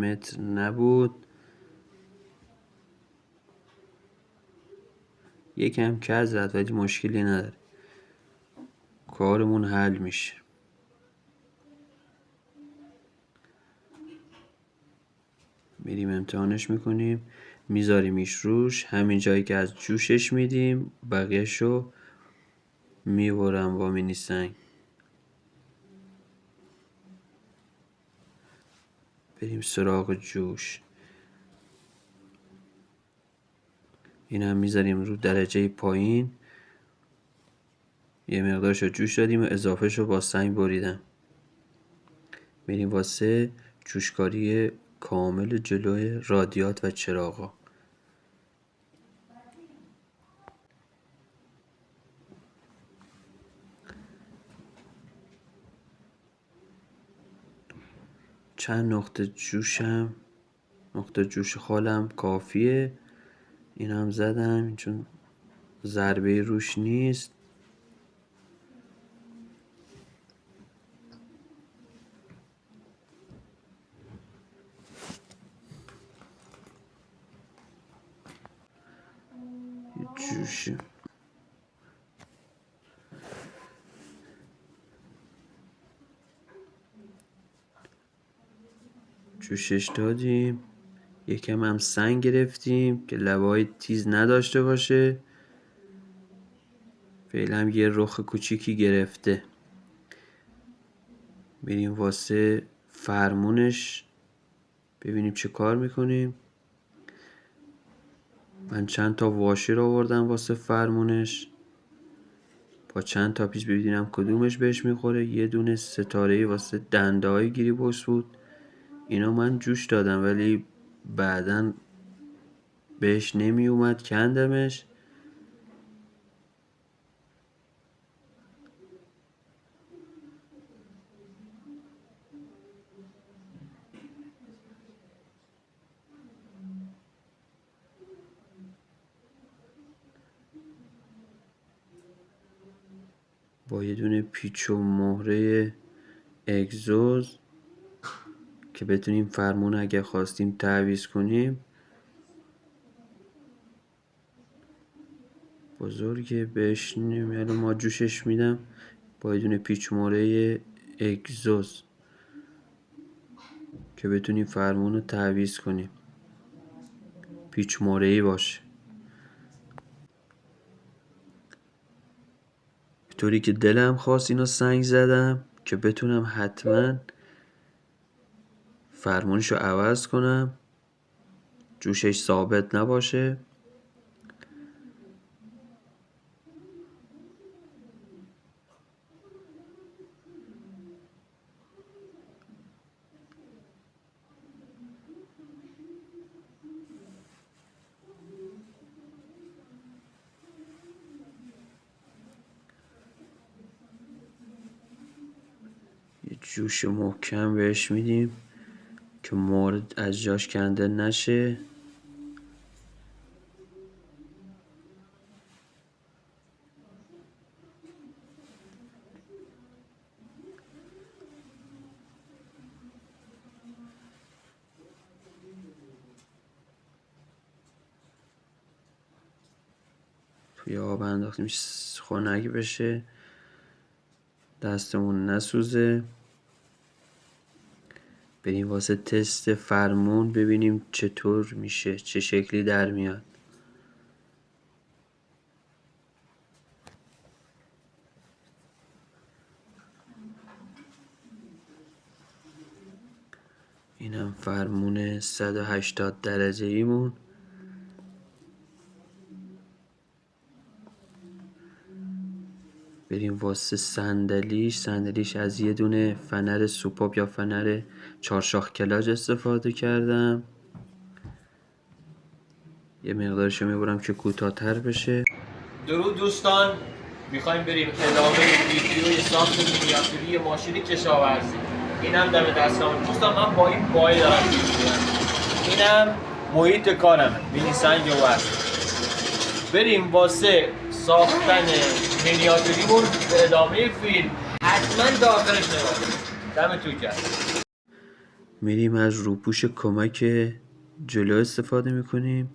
متر نبود. یکم کج زد ولی مشکلی نداره، کارمون حل میشه. میریم امتحانش میکنیم، میذاریمش روش، همین جایی که از جوشش میدیم بقیهشو میبرم با مینی سنگ. بریم سراغ جوش. این هم میذاریم رو درجه پایین. یه مقدارشو جوش دادیم و اضافهشو با سنگ بریدم. میریم واسه جوشکاری کامل جلوی رادیات و چراغا. چند نقطه جوش خالم کافیه. این هم زدم چون ضربه روش نیست. جوشش دادیم، یکم هم سنگ گرفتیم که لبهای تیز نداشته باشه. فعلا یه رخ کوچیکی گرفته. بریم واسه فرمونش ببینیم چه کار میکنیم. من چند تا واشر آوردم واسه فرمونش، با چند تا پیچ ببینم کدومش بهش میخوره. یه دونه ستاره واسه دنده های گیری بوس بود، اینا من جوش دادم ولی بعدن بهش نمی اومد، کندمش. با یه دونه پیچ و مهره اگزوز که بتونیم فرمون اگه خواستیم تعویض کنیم. بزرگه بهش نمیاد، ما جوشش میدم با یه دونه پیچ و مهره اگزوز که بتونیم فرمون رو تعویض کنیم، پیچ مهره‌ای باشه. طوری که دلم خواست اینو سنگ زدم که بتونم حتما فرمونشو عوض کنم، جوشش ثابت نباشه. یه جوش محکم بهش میدیم که مورد از جاش کنده نشه. توی آب انداختیم خنک بشه، دستمون نسوزه. بریم واسه تست فرمون ببینیم چطور میشه، چه شکلی در میاد. اینم فرمون 180 درجه ایمون. بریم واسه صندلیش از یه دونه فنر سوپاپ یا فنر چارشاخ کلاج استفاده کردم. یه مقدارشو میبرم که کوتاه‌تر بشه. درود دوستان، میخوایم بریم ادامه ویدیوی ساخت مینیاتوری ماشین کشاورزی. اینم دم دستم دوستان، من با این بای دارم می‌کنم. اینم محیط کارمه، مینی سنگ و بریم واسه ساختن مینیاتوریمون. ادامه فیلم حتما داخلش نگاه کنید. دمتون گرم. میریم از روپوش کمک جلو استفاده میکنیم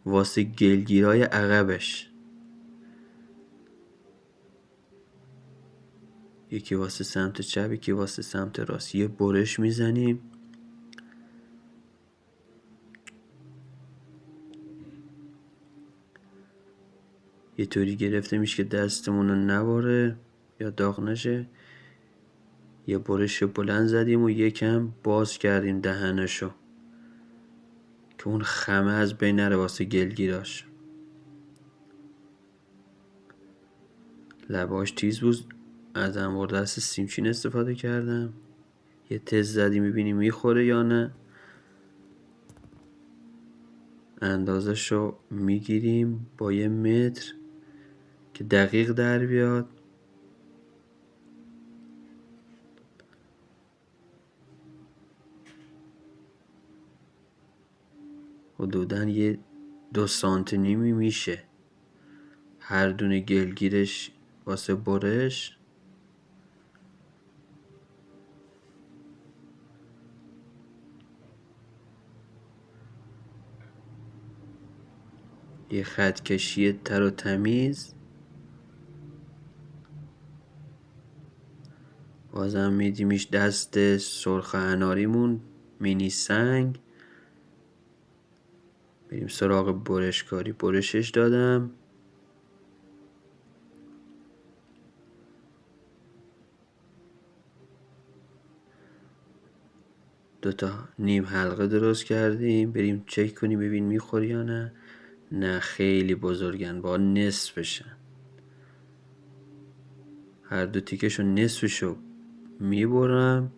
واسه گلگیرای عقبش. یکی واسه سمت چپ، یکی واسه سمت راست. یه برش میزنیم. یه طوری گرفته میشه که دستمون رو نباره یا داغ نشه. یه برش بلند زدیم و یکم باز کردیم دهنشو که اون خمه از بین نره واسه گلگیراش. لباش تیز بود. از انبار دست سیمچین استفاده کردم. یه تست زدی میبینی میخوره یا نه. اندازشو میگیریم با 1 متر که دقیق در بیاد. حدوداً یه 2 سانتی نیمی میشه هر دونه گلگیرش واسه برش. یه خط کشی تر و تمیز. بازم میدیمش دست سرخ اناریمون مینی سنگ. بریم سراغ برشکاری. برشش دادم. دوتا نیم حلقه درست کردیم. بریم چک کنیم ببین میخوری یا نه. نه خیلی بزرگن، با نصف بشن. هر دو تیکشو نصفشو میبرم.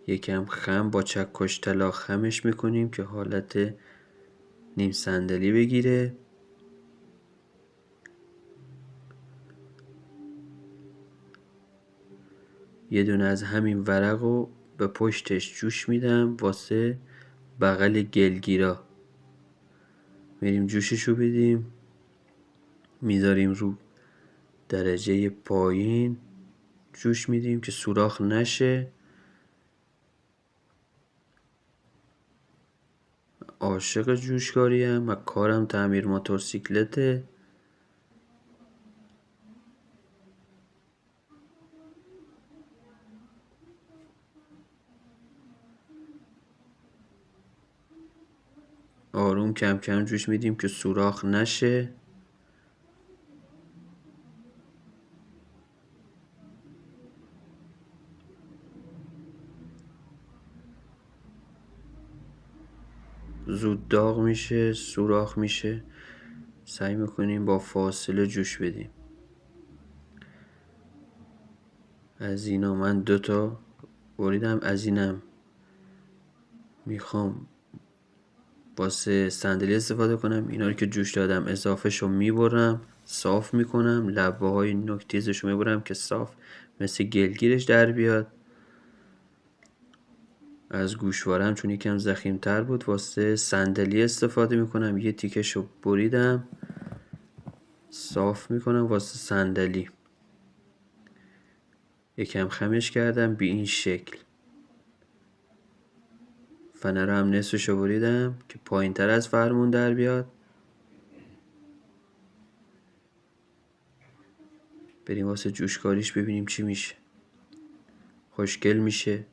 یکم خم با چکش طلا خمش میکنیم که حالت نیم صندلی بگیره. یه دونه از همین ورقو به پشتش جوش میدم واسه بغل گلگیرا. میریم جوششو بدیم. میذاریم رو درجه پایین جوش میدیم که سوراخ نشه. عاشق جوشکاریم و کارم تعمیر موتورسیکلته. آروم کم کم جوش میدیم که سوراخ نشه. زود داغ میشه، سوراخ میشه. سعی میکنیم با فاصله جوش بدیم. از اینا من 2 تا بریدم. از اینم میخوام واسه صندلی استفاده کنم. اینا رو که جوش دادم اضافه شو میبرم، صاف میکنم. لبه های نوک‌تیزشو میبرم که صاف مثل گلگیرش در بیاد. از گوشوارم چون یکم ضخیم‌تر بود واسه صندلی استفاده میکنم. یه تیکشو بریدم، صاف میکنم واسه صندلی. یکم خمش کردم به این شکل. فنر هم نصفشو بریدم که پایین تر از فرمون در بیاد. بریم واسه جوشکاریش ببینیم چی میشه. خوشگل میشه.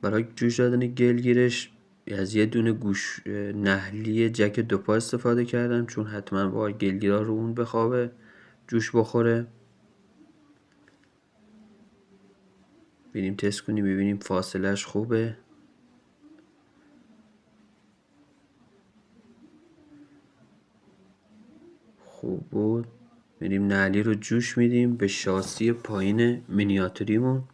برای جوش دادن گلگیرش از یه دونه گوش نحلی جک 2 پا استفاده کردم چون حتما با گلگیرا رو اون بخوابه جوش بخوره. بریم تست کنیم ببینیم فاصلش خوبه. خوب بود. بریم نعلی رو جوش میدیم به شاسی پایین مینیاتوریمون.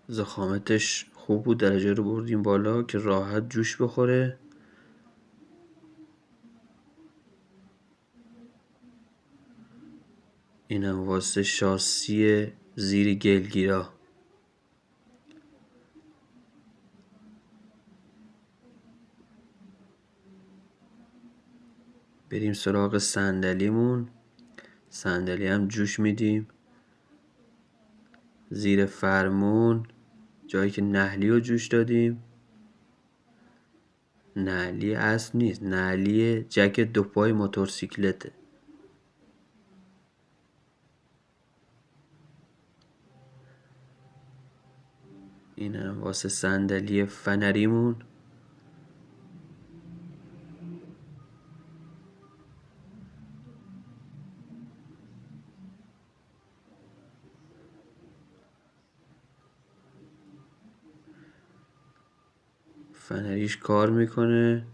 ضخامتش خوب بود. درجه رو بردیم بالا که راحت جوش بخوره. اینم واسه شاسی زیر گلگیرا. بریم سراغ صندلیمون. صندلی هم جوش میدیم. زیر فرمون جایی که نحلی رو جوش دادیم، نحلی اصل نیست، نحلی جک دو پای موتورسیکلته. اینم واسه صندلی فنریمون. فنریش کار میکنه،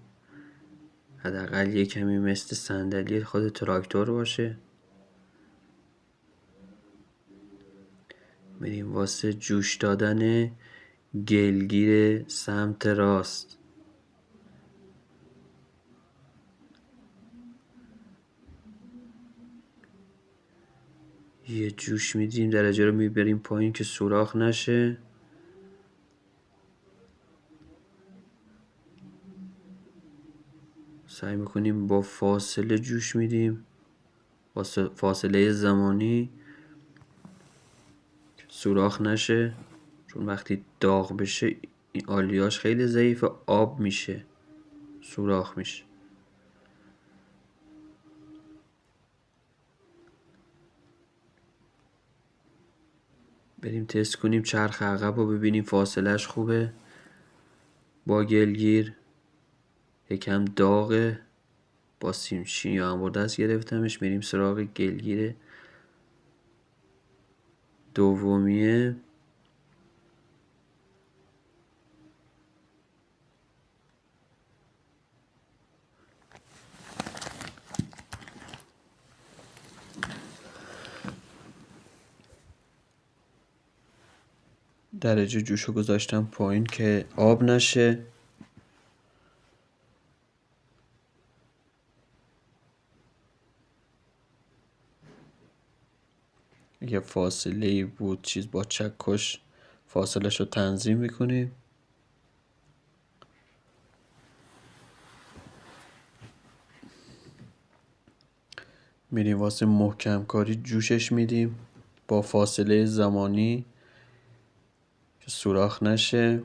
حداقل یه کمی مثل صندلی خود تراکتور باشه. بریم واسه جوش دادن گلگیر سمت راست. یه جوش میدیم، درجه رو میبریم پایین که سوراخ نشه. سعی میکنیم با فاصله جوش میدیم، فاصله زمانی سوراخ نشه، چون وقتی داغ بشه این آلیاش خیلی ضعیف، آب میشه، سوراخ میشه. بریم تست کنیم چرخ عقب رو ببینیم فاصلهش خوبه با گلگیر. یکم داغه، با سیمچین یا هم دست گرفتمش. میریم سراغ گلگیر دومیه. درجه جوشو گذاشتم پایین که آب نشه. یه فاصله بود چیز با چکش فاصلش رو تنظیم میکنیم. میریم واسه محکم کاری جوشش میدیم با فاصله زمانی که سوراخ نشه.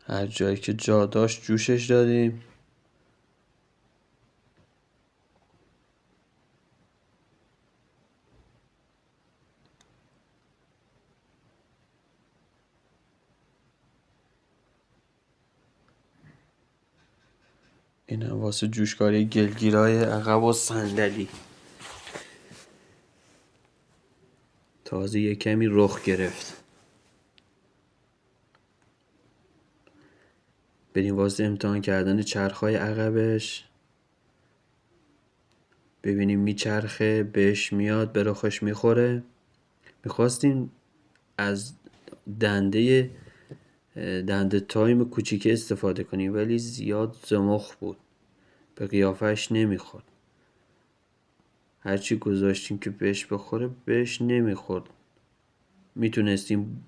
هر جایی که جا داشت جوشش دادیم. این هم واسه جوشکاری گلگیرای عقب و صندلی. تازه یه کمی رخ گرفت. بریم واسه امتحان کردن چرخهای عقبش، ببینیم میچرخه، بهش میاد، به رخش میخوره. میخواستیم از دنده تایم کوچیکه استفاده کنیم ولی زیاد زمخ بود، به قیافش نمیخورد. هرچی گذاشتیم که بهش بخوره بهش نمیخورد. میتونستیم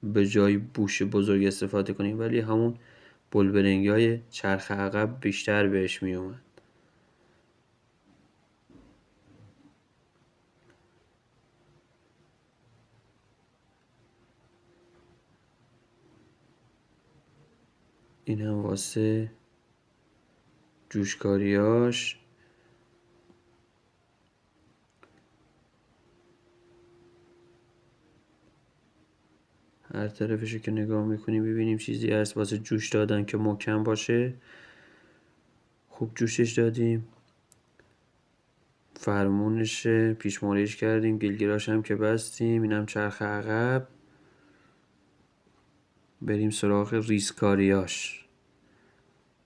به جای بوش بزرگ استفاده کنیم ولی همون بلبرنگی های چرخ عقب بیشتر بهش میومد. این هم واسه جوشکاریاش. هر طرفشو که نگاه میکنیم ببینیم چیزی هست واسه جوش دادن که محکم باشه. خوب جوشش دادیم، فرمونش پیشموریش کردیم، گلگیراش هم که بستیم. اینم چرخ عقب. بریم سراغ ریسکاریاش.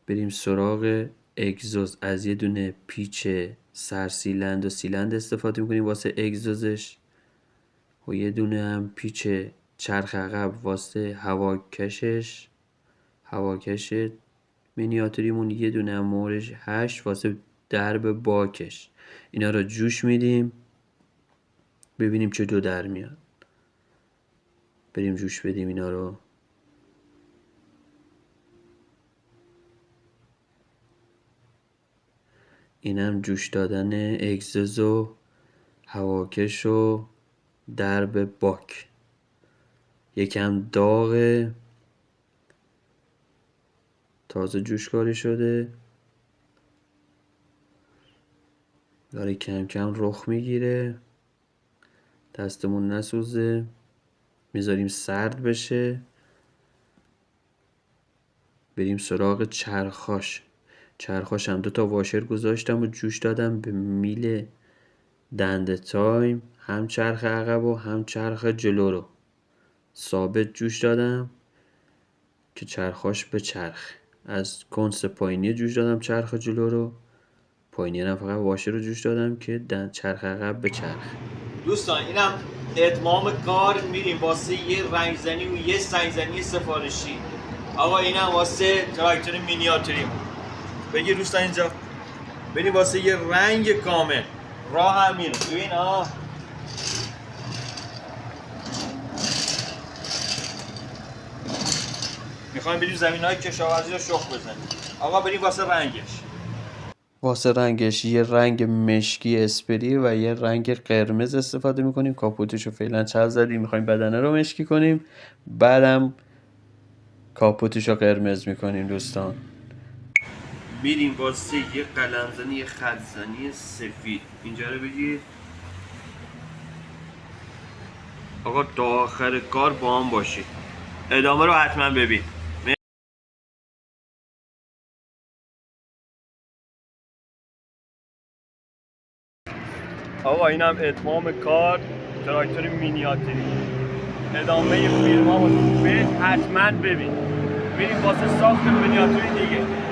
بریم سراغ اگزوز. از یه دونه پیچ سرسیلند و سیلند استفاده میکنیم واسه اگزوزش. و یه دونه هم پیچ چرخ عقب واسه هواکش مینیاتوریمون، یه دونه هم مهرش 8 واسه درب باکش. اینا رو جوش میدیم ببینیم چه دو در میاد. بریم جوش بدیم اینا رو. اینم جوش دادن اگزوز و هواکش و درب باک. یکم داغه، تازه جوشکاری شده، داره کم کم رخ میگیره. دستمون نسوزه، میذاریم سرد بشه. بریم سراغ چرخاش هم 2 تا واشر گذاشتم و جوش دادم به میل دنده تایم، هم چرخ عقب و هم چرخ جلو رو ثابت جوش دادم که چرخاش به چرخ. از کنس پایینی جوش دادم چرخ جلو رو، پایینی هم فقط واشر رو جوش دادم که چرخ عقب به چرخ. دوستان اینم اتمام کار. میریم واسه یه رنگزنی و یه سنگزنی سفارشی. آقا اینم واسه تراکتور مینیاتوری. بگیر دوستان اینجا بریم واسه یه رنگ کامل. راه هم میره. ببین میخوایم بریم زمین‌های کشاورزی رو شخم بزنیم. آقا بریم واسه رنگش یه رنگ مشکی اسپری و یه رنگ قرمز استفاده میکنیم. کاپوتشو فعلا چل زدیم، میخوایم بدنه رو مشکی کنیم، بعدم کاپوتشو قرمز میکنیم. دوستان میریم واسه یه قلمزنی، یه خطزنی سفید. اینجا رو بگیر آقا، تا آخر کار با هم باشید. ادامه رو حتما ببین. آقا اینم اتمام کار تراکتور مینیاتوری. ادامه فیلم ها حتما ببین. بریم واسه ساخت مینیاتوری دیگه.